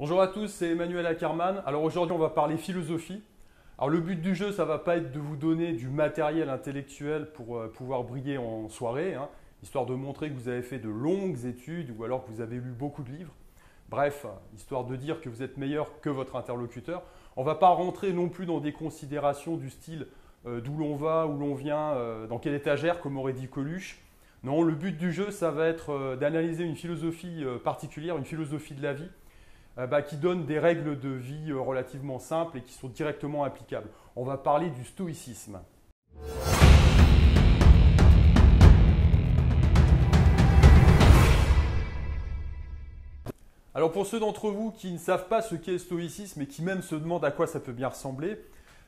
Bonjour à tous, c'est Emmanuel Ackermann. Alors aujourd'hui, on va parler philosophie. Alors le but du jeu, ça va pas être de vous donner du matériel intellectuel pour pouvoir briller en soirée, hein, histoire de montrer que vous avez fait de longues études ou alors que vous avez lu beaucoup de livres. Bref, histoire de dire que vous êtes meilleur que votre interlocuteur. On ne va pas rentrer non plus dans des considérations du style d'où l'on va, où l'on vient, dans quelle étagère, comme aurait dit Coluche. Non, le but du jeu, ça va être d'analyser une philosophie particulière, une philosophie de la vie, qui donne des règles de vie relativement simples et qui sont directement applicables. On va parler du stoïcisme. Alors pour ceux d'entre vous qui ne savent pas ce qu'est le stoïcisme et qui même se demandent à quoi ça peut bien ressembler,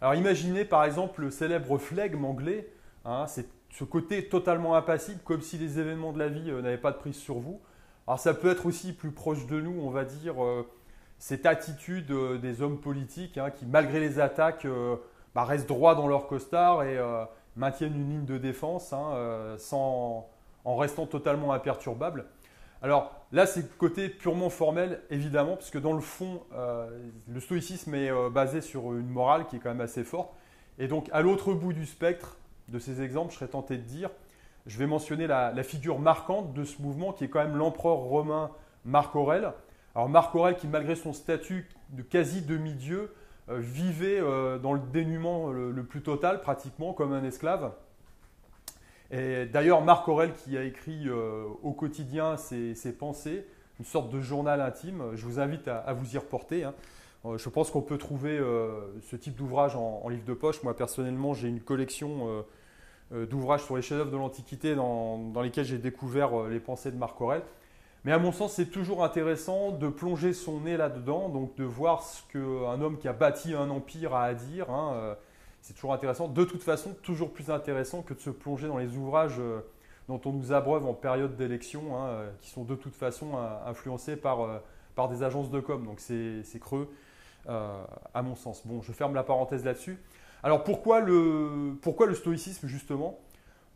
alors imaginez par exemple le célèbre flegme anglais, hein, c'est ce côté totalement impassible, comme si les événements de la vie n'avaient pas de prise sur vous. Alors ça peut être aussi plus proche de nous, on va dire, cette attitude des hommes politiques hein, qui, malgré les attaques, restent droits dans leur costard et maintiennent une ligne de défense hein, en restant totalement imperturbables. Alors là, c'est le côté purement formel, évidemment, puisque dans le fond, le stoïcisme est basé sur une morale qui est quand même assez forte. Et donc, à l'autre bout du spectre de ces exemples, je serais tenté de dire, je vais mentionner la figure marquante de ce mouvement qui est quand même l'empereur romain Marc Aurèle. Alors Marc Aurèle qui, malgré son statut de quasi demi-dieu, vivait dans le dénuement le plus total, pratiquement comme un esclave. Et d'ailleurs, Marc Aurèle qui a écrit au quotidien ses pensées, une sorte de journal intime, je vous invite à vous y reporter. Hein. Je pense qu'on peut trouver ce type d'ouvrage en livre de poche. Moi, personnellement, j'ai une collection d'ouvrages sur les chefs-d'œuvre de l'Antiquité dans lesquels j'ai découvert les pensées de Marc Aurèle. Mais à mon sens, c'est toujours intéressant de plonger son nez là-dedans, donc de voir ce qu'un homme qui a bâti un empire a à dire. Hein, c'est toujours intéressant. De toute façon, toujours plus intéressant que de se plonger dans les ouvrages dont on nous abreuve en période d'élection, hein, qui sont de toute façon influencés par des agences de com. Donc c'est creux, à mon sens. Bon, je ferme la parenthèse là-dessus. Alors pourquoi le stoïcisme justement ?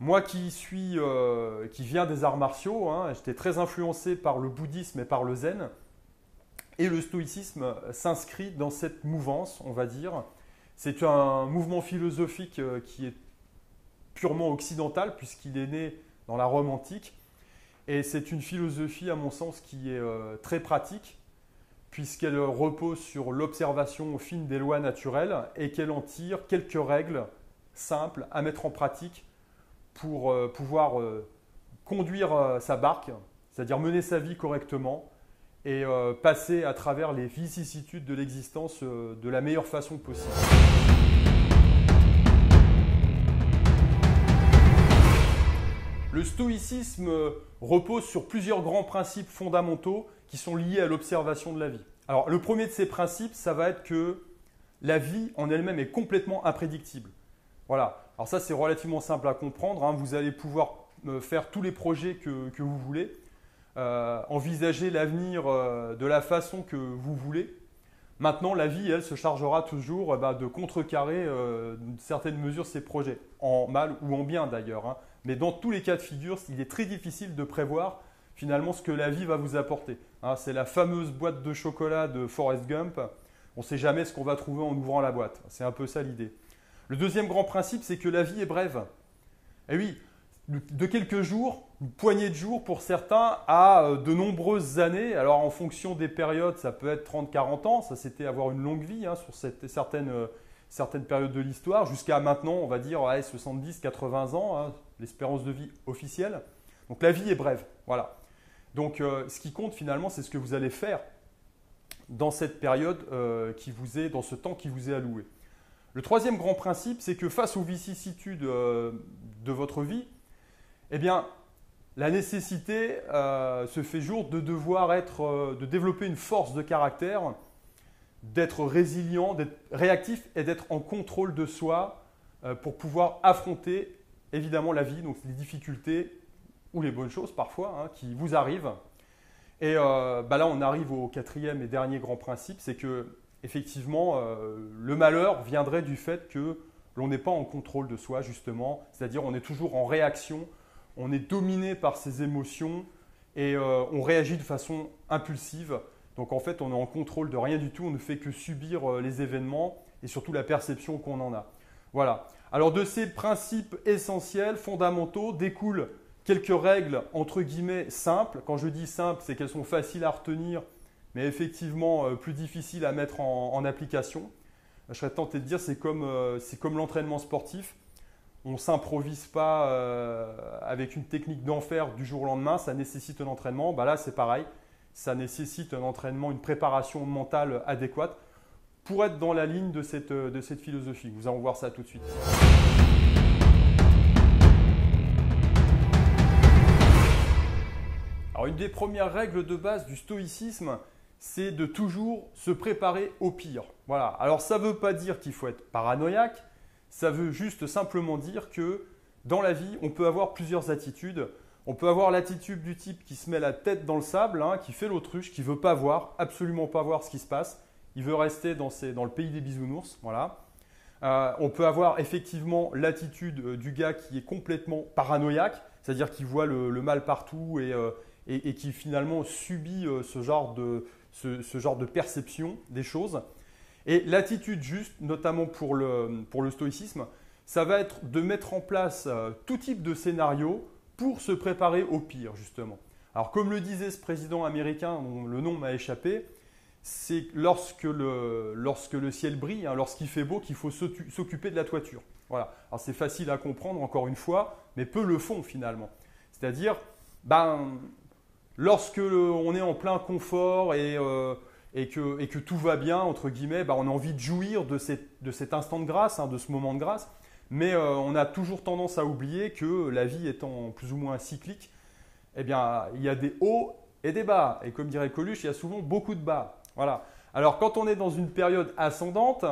Moi qui viens des arts martiaux, hein, j'étais très influencé par le bouddhisme et par le zen. Et le stoïcisme s'inscrit dans cette mouvance, on va dire. C'est un mouvement philosophique qui est purement occidental puisqu'il est né dans la Rome antique. Et c'est une philosophie, à mon sens, qui est très pratique puisqu'elle repose sur l'observation fine des lois naturelles et qu'elle en tire quelques règles simples à mettre en pratique pour pouvoir conduire sa barque, c'est-à-dire mener sa vie correctement et passer à travers les vicissitudes de l'existence de la meilleure façon possible. Le stoïcisme repose sur plusieurs grands principes fondamentaux qui sont liés à l'observation de la vie. Alors, le premier de ces principes, ça va être que la vie en elle-même est complètement imprédictible. Voilà. Alors ça, c'est relativement simple à comprendre. Hein. Vous allez pouvoir faire tous les projets que vous voulez, envisager l'avenir de la façon que vous voulez. Maintenant, la vie, elle, se chargera toujours de contrecarrer d'une certaine mesure ces projets, en mal ou en bien d'ailleurs. Hein. Mais dans tous les cas de figure, il est très difficile de prévoir finalement ce que la vie va vous apporter. Hein. C'est la fameuse boîte de chocolat de Forrest Gump. On ne sait jamais ce qu'on va trouver en ouvrant la boîte. C'est un peu ça l'idée. Le deuxième grand principe, c'est que la vie est brève. Et oui, de quelques jours, une poignée de jours pour certains, à de nombreuses années. Alors en fonction des périodes, ça peut être 30-40 ans. Ça, c'était avoir une longue vie hein, sur certaines périodes de l'histoire. Jusqu'à maintenant, on va dire 70-80 ans, hein, l'espérance de vie officielle. Donc la vie est brève. Voilà. Donc ce qui compte finalement, c'est ce que vous allez faire dans cette période dans ce temps qui vous est alloué. Le troisième grand principe, c'est que face aux vicissitudes de votre vie, eh bien, la nécessité se fait jour de de développer une force de caractère, d'être résilient, d'être réactif et d'être en contrôle de soi pour pouvoir affronter évidemment la vie, donc les difficultés ou les bonnes choses parfois hein, qui vous arrivent. Et là, on arrive au quatrième et dernier grand principe, c'est que effectivement, le malheur viendrait du fait que l'on n'est pas en contrôle de soi, justement. C'est-à-dire, on est toujours en réaction, on est dominé par ses émotions et on réagit de façon impulsive Donc en fait, on est en contrôle de rien du tout, on ne fait que subir les événements et surtout la perception qu'on en a. Voilà. Alors de ces principes essentiels, fondamentaux, découlent quelques règles entre guillemets simples. Quand je dis simples, c'est qu'elles sont faciles à retenir, mais effectivement plus difficiles à mettre en application. Je serais tenté de dire c'est comme l'entraînement sportif. On ne s'improvise pas avec une technique d'enfer du jour au lendemain, ça nécessite un entraînement. Bah là, c'est pareil, ça nécessite un entraînement, une préparation mentale adéquate pour être dans la ligne de cette philosophie. Nous allons voir ça tout de suite. Alors, une des premières règles de base du stoïcisme, c'est de toujours se préparer au pire. Voilà. Alors, ça ne veut pas dire qu'il faut être paranoïaque, ça veut juste simplement dire que dans la vie, on peut avoir plusieurs attitudes. On peut avoir l'attitude du type qui se met la tête dans le sable, qui fait l'autruche, qui ne veut pas voir, absolument pas voir ce qui se passe. Il veut rester dans le pays des bisounours. Voilà. On peut avoir effectivement l'attitude du gars qui est complètement paranoïaque, c'est-à-dire qui voit le mal partout et qui finalement subit ce genre de perception des choses. Et l'attitude juste, notamment pour le stoïcisme, ça va être de mettre en place tout type de scénario pour se préparer au pire, justement. Alors, comme le disait ce président américain, dont le nom m'a échappé, c'est lorsque le ciel brille, lorsqu'il fait beau, qu'il faut s'occuper de la toiture. Voilà. Alors, c'est facile à comprendre, encore une fois, mais peu le font finalement. C'est-à-dire, lorsque on est en plein confort et que tout va bien, entre guillemets, on a envie de jouir de cet instant de grâce, de ce moment de grâce, mais on a toujours tendance à oublier que la vie étant plus ou moins cyclique, eh bien, il y a des hauts et des bas. Et comme dirait Coluche, il y a souvent beaucoup de bas. Voilà. Alors, quand on est dans une période ascendante,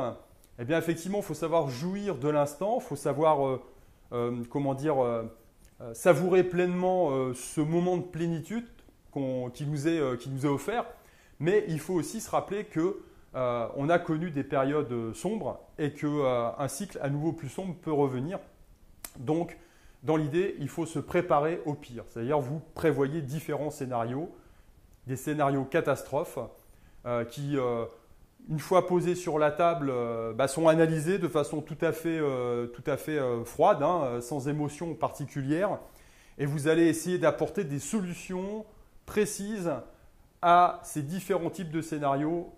eh bien, effectivement, il faut savoir jouir de l'instant, il faut savoir, savourer pleinement ce moment de plénitude qui nous est offert. Mais il faut aussi se rappeler qu'on a connu des périodes sombres et qu'un cycle à nouveau plus sombre peut revenir. Donc, dans l'idée, il faut se préparer au pire. C'est-à-dire, vous prévoyez différents scénarios, des scénarios catastrophes qui, une fois posés sur la table, sont analysés de façon tout à fait froide, sans émotion particulière. Et vous allez essayer d'apporter des solutions précises à ces différents types de scénarios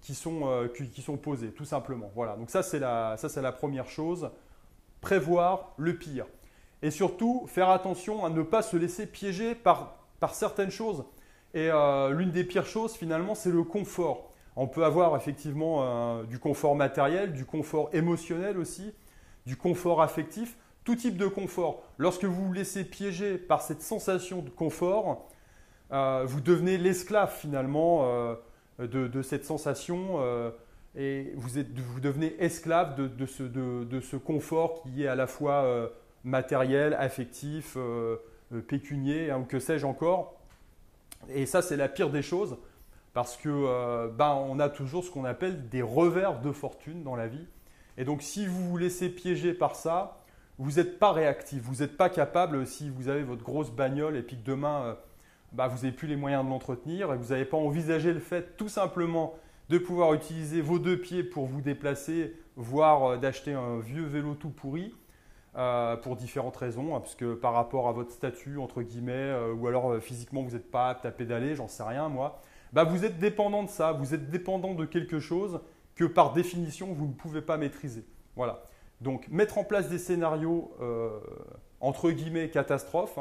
qui sont posés, tout simplement. Voilà. Donc ça, c'est la première chose. Prévoir le pire. Et surtout, faire attention à ne pas se laisser piéger par certaines choses. Et l'une des pires choses, finalement, c'est le confort. On peut avoir effectivement du confort matériel, du confort émotionnel aussi, du confort affectif, tout type de confort. Lorsque vous vous laissez piéger par cette sensation de confort, vous devenez l'esclave finalement de cette sensation et vous devenez esclave de ce confort qui est à la fois matériel, affectif, pécunier, ou que sais-je encore. Et ça, c'est la pire des choses parce que on a toujours ce qu'on appelle des revers de fortune dans la vie. Et donc, si vous vous laissez piéger par ça, vous n'êtes pas réactif, vous n'êtes pas capable, si vous avez votre grosse bagnole et puis que demain, vous n'avez plus les moyens de l'entretenir et que vous n'avez pas envisagé le fait tout simplement de pouvoir utiliser vos deux pieds pour vous déplacer, voire d'acheter un vieux vélo tout pourri, pour différentes raisons, parce que par rapport à votre statut, entre guillemets, ou alors physiquement vous n'êtes pas apte à pédaler, j'en sais rien moi, vous êtes dépendant de ça, vous êtes dépendant de quelque chose que par définition vous ne pouvez pas maîtriser. Voilà. Donc mettre en place des scénarios entre guillemets catastrophes,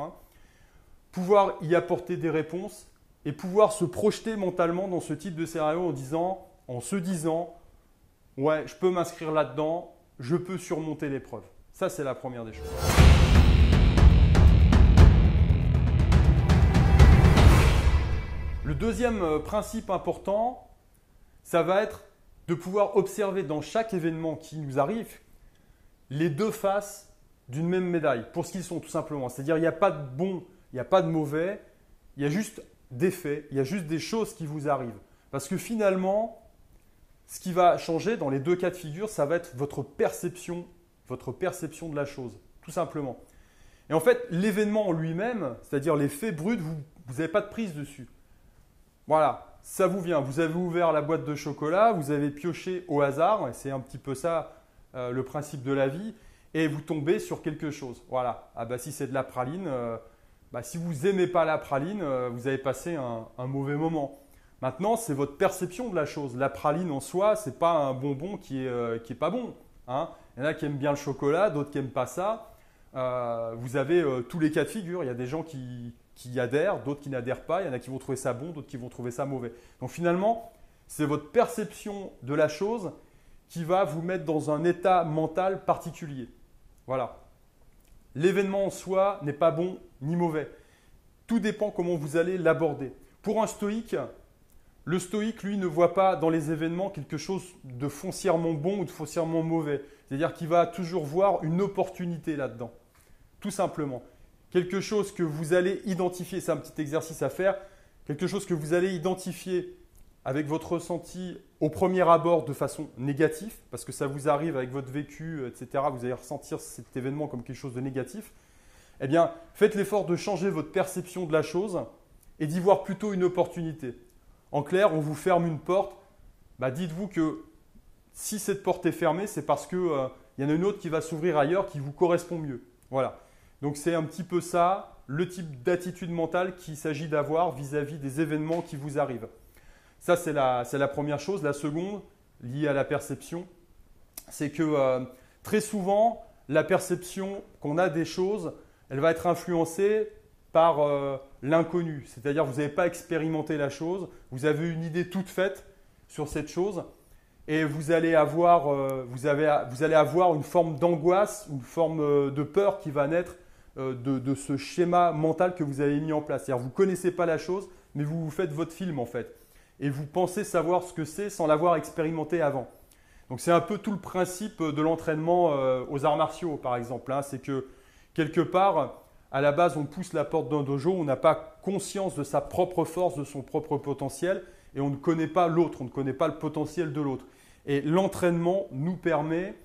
pouvoir y apporter des réponses et pouvoir se projeter mentalement dans ce type de scénario en se disant ouais, je peux m'inscrire là-dedans, je peux surmonter l'épreuve. Ça, c'est la première des choses. Le deuxième principe important, ça va être de pouvoir observer dans chaque événement qui nous arrive les deux faces d'une même médaille, pour ce qu'ils sont tout simplement. C'est-à-dire, il n'y a pas de bon, il n'y a pas de mauvais, il y a juste des faits, il y a juste des choses qui vous arrivent. Parce que finalement, ce qui va changer dans les deux cas de figure, ça va être votre perception de la chose, tout simplement. Et en fait, l'événement en lui-même, c'est-à-dire les faits bruts, vous n'avez pas de prise dessus. Voilà. ça vous vient. Vous avez ouvert la boîte de chocolat, vous avez pioché au hasard, et c'est un petit peu ça le principe de la vie, et vous tombez sur quelque chose. Voilà. Ah bah si c'est de la praline, si vous n'aimez pas la praline, vous avez passé un mauvais moment. Maintenant, c'est votre perception de la chose. La praline en soi, ce n'est pas un bonbon qui est pas bon. Hein. Il y en a qui aiment bien le chocolat, d'autres qui n'aiment pas ça. Vous avez tous les cas de figure. Il y a des gens qui y adhèrent, d'autres qui n'adhèrent pas. Il y en a qui vont trouver ça bon, d'autres qui vont trouver ça mauvais. Donc finalement, c'est votre perception de la chose qui va vous mettre dans un état mental particulier. Voilà. L'événement en soi n'est pas bon ni mauvais. Tout dépend comment vous allez l'aborder. Pour un stoïque, le stoïque, lui, ne voit pas dans les événements quelque chose de foncièrement bon ou de foncièrement mauvais. C'est-à-dire qu'il va toujours voir une opportunité là-dedans. Tout simplement. Quelque chose que vous allez identifier, c'est un petit exercice à faire, quelque chose que vous allez identifier avec votre ressenti au premier abord de façon négative, parce que ça vous arrive avec votre vécu, etc., vous allez ressentir cet événement comme quelque chose de négatif, eh bien, faites l'effort de changer votre perception de la chose et d'y voir plutôt une opportunité. En clair, on vous ferme une porte, dites-vous que si cette porte est fermée, c'est parce qu'il y en a une autre qui va s'ouvrir ailleurs qui vous correspond mieux. Voilà. Donc c'est un petit peu ça, le type d'attitude mentale qu'il s'agit d'avoir vis-à-vis des événements qui vous arrivent. Ça, c'est la première chose. La seconde, liée à la perception, c'est que très souvent, la perception qu'on a des choses, elle va être influencée par l'inconnu. C'est-à-dire, vous n'avez pas expérimenté la chose, vous avez une idée toute faite sur cette chose et vous allez avoir une forme d'angoisse, une forme de peur qui va naître de ce schéma mental que vous avez mis en place. C'est-à-dire, vous ne connaissez pas la chose, mais vous faites votre film en fait. Et vous pensez savoir ce que c'est sans l'avoir expérimenté avant. Donc c'est un peu tout le principe de l'entraînement aux arts martiaux, par exemple. Hein. C'est que quelque part, à la base, on pousse la porte d'un dojo, on n'a pas conscience de sa propre force, de son propre potentiel, et on ne connaît pas l'autre, on ne connaît pas le potentiel de l'autre. Et l'entraînement nous permet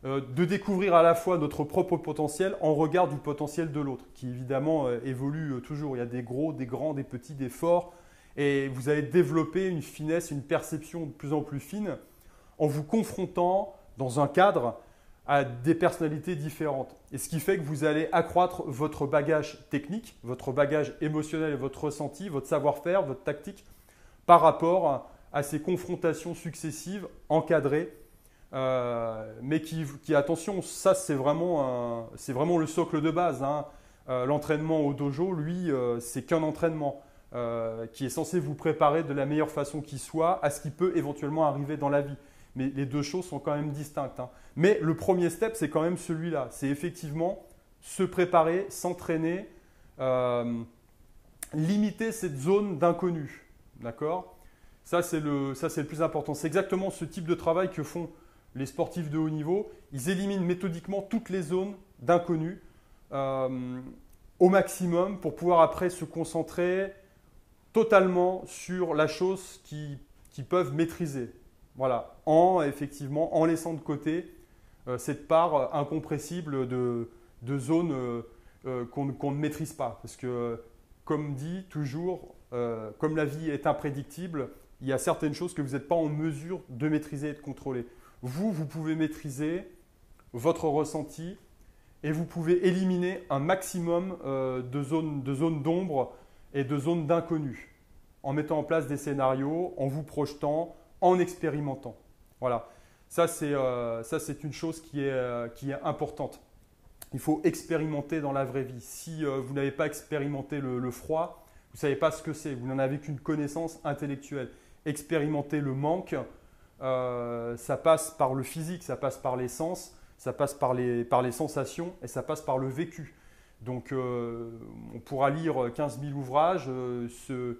de découvrir à la fois notre propre potentiel en regard du potentiel de l'autre, qui évidemment évolue toujours. Il y a des gros, des grands, des petits, des forts. Et vous allez développer une finesse, une perception de plus en plus fine en vous confrontant dans un cadre à des personnalités différentes. Et ce qui fait que vous allez accroître votre bagage technique, votre bagage émotionnel et votre ressenti, votre savoir-faire, votre tactique par rapport à ces confrontations successives, encadrées. Mais attention, ça c'est vraiment le socle de base. Hein. L'entraînement au dojo, lui, c'est qu'un entraînement. Qui est censé vous préparer de la meilleure façon qui soit à ce qui peut éventuellement arriver dans la vie. Mais les deux choses sont quand même distinctes. Hein. Mais le premier step, c'est quand même celui-là. C'est effectivement se préparer, s'entraîner, limiter cette zone d'inconnu. D'accord ? Ça, c'est le plus important. C'est exactement ce type de travail que font les sportifs de haut niveau. Ils éliminent méthodiquement toutes les zones d'inconnu au maximum pour pouvoir après se concentrer totalement sur la chose qu'ils peuvent maîtriser. Voilà, en laissant de côté cette part incompressible de zones qu'on ne maîtrise pas. Parce que, comme dit toujours, comme la vie est imprédictible, il y a certaines choses que vous n'êtes pas en mesure de maîtriser et de contrôler. Vous pouvez maîtriser votre ressenti et vous pouvez éliminer un maximum de zones d'ombre et de zones d'inconnu, en mettant en place des scénarios, en vous projetant, en expérimentant. Voilà, ça c'est une chose qui est importante. Il faut expérimenter dans la vraie vie. Si vous n'avez pas expérimenté le froid, vous ne savez pas ce que c'est, vous n'en avez qu'une connaissance intellectuelle. Expérimenter le manque, ça passe par le physique, ça passe par les sens, ça passe par les sensations et ça passe par le vécu. Donc, on pourra lire 15 000 ouvrages, se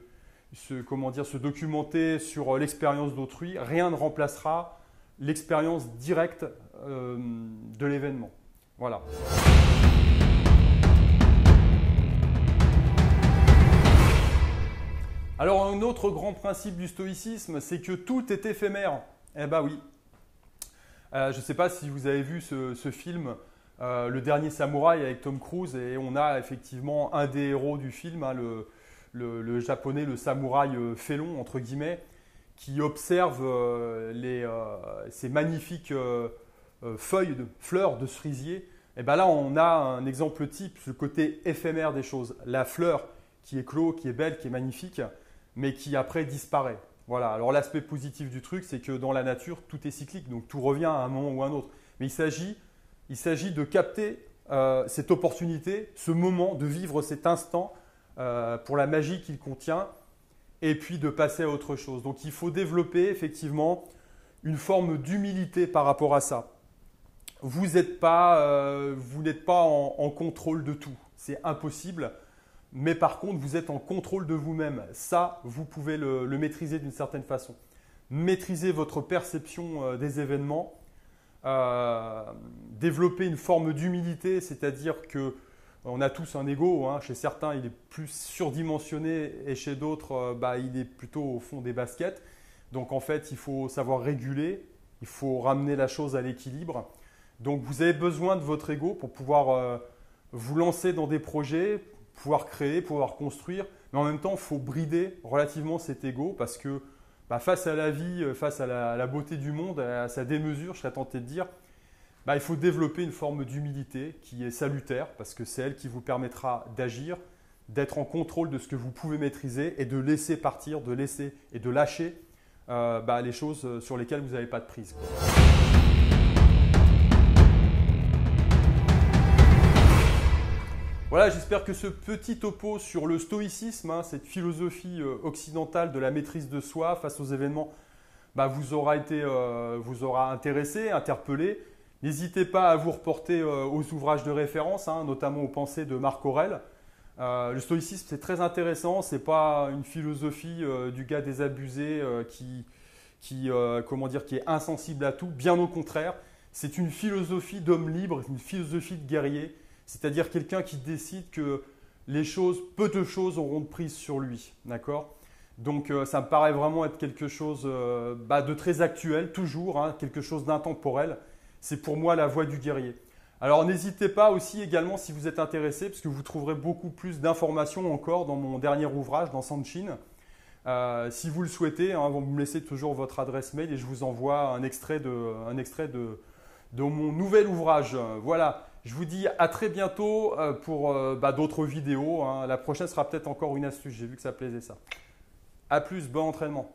documenter sur l'expérience d'autrui. Rien ne remplacera l'expérience directe de l'événement. Voilà. Alors, un autre grand principe du stoïcisme, c'est que tout est éphémère. Eh bien oui. Je ne sais pas si vous avez vu ce film, Le Dernier Samouraï avec Tom Cruise, et on a effectivement un des héros du film, hein, le japonais, le samouraï félon, entre guillemets, qui observe ces magnifiques fleurs de cerisier. Et bien là, on a un exemple type, ce côté éphémère des choses. La fleur qui est clos, qui est belle, qui est magnifique, mais qui après disparaît. Voilà. Alors l'aspect positif du truc, c'est que dans la nature, tout est cyclique, donc tout revient à un moment ou à un autre. Mais il s'agit de capter cette opportunité, ce moment, de vivre cet instant pour la magie qu'il contient, et puis de passer à autre chose. Donc il faut développer effectivement une forme d'humilité par rapport à ça. Vous n'êtes pas en contrôle de tout, c'est impossible, mais par contre vous êtes en contrôle de vous-même. Ça, vous pouvez le maîtriser d'une certaine façon. Maîtriser votre perception des événements, développer une forme d'humilité, c'est-à-dire que on a tous un ego, hein. Chez certains il est plus surdimensionné et chez d'autres il est plutôt au fond des baskets. Donc en fait il faut savoir réguler, il faut ramener la chose à l'équilibre. Donc vous avez besoin de votre ego pour pouvoir vous lancer dans des projets, pouvoir créer, pouvoir construire. Mais en même temps il faut brider relativement cet ego parce que face à la vie, face à la beauté du monde, à sa démesure, je serais tenté de dire, il faut développer une forme d'humilité qui est salutaire parce que c'est elle qui vous permettra d'agir, d'être en contrôle de ce que vous pouvez maîtriser et de laisser partir, de laisser et de lâcher les choses sur lesquelles vous n'avez pas de prise. Voilà, j'espère que ce petit topo sur le stoïcisme, cette philosophie occidentale de la maîtrise de soi face aux événements, vous aura intéressé, interpellé. N'hésitez pas à vous reporter aux ouvrages de référence, notamment aux pensées de Marc Aurèle. Le stoïcisme, c'est très intéressant. Ce n'est pas une philosophie du gars désabusé qui est insensible à tout. Bien au contraire, c'est une philosophie d'homme libre, une philosophie de guerrier. C'est-à-dire quelqu'un qui décide que peu de choses auront de prise sur lui. D'accord ? Donc ça me paraît vraiment être quelque chose de très actuel, toujours, quelque chose d'intemporel. C'est pour moi la voie du guerrier. Alors n'hésitez pas aussi également si vous êtes intéressé, parce que vous trouverez beaucoup plus d'informations encore dans mon dernier ouvrage, dans Sanshin. Si vous le souhaitez, vous me laissez toujours votre adresse mail et je vous envoie un extrait de mon nouvel ouvrage. Voilà, je vous dis à très bientôt pour d'autres vidéos. La prochaine sera peut-être encore une astuce, j'ai vu que ça plaisait ça. A plus, bon entraînement.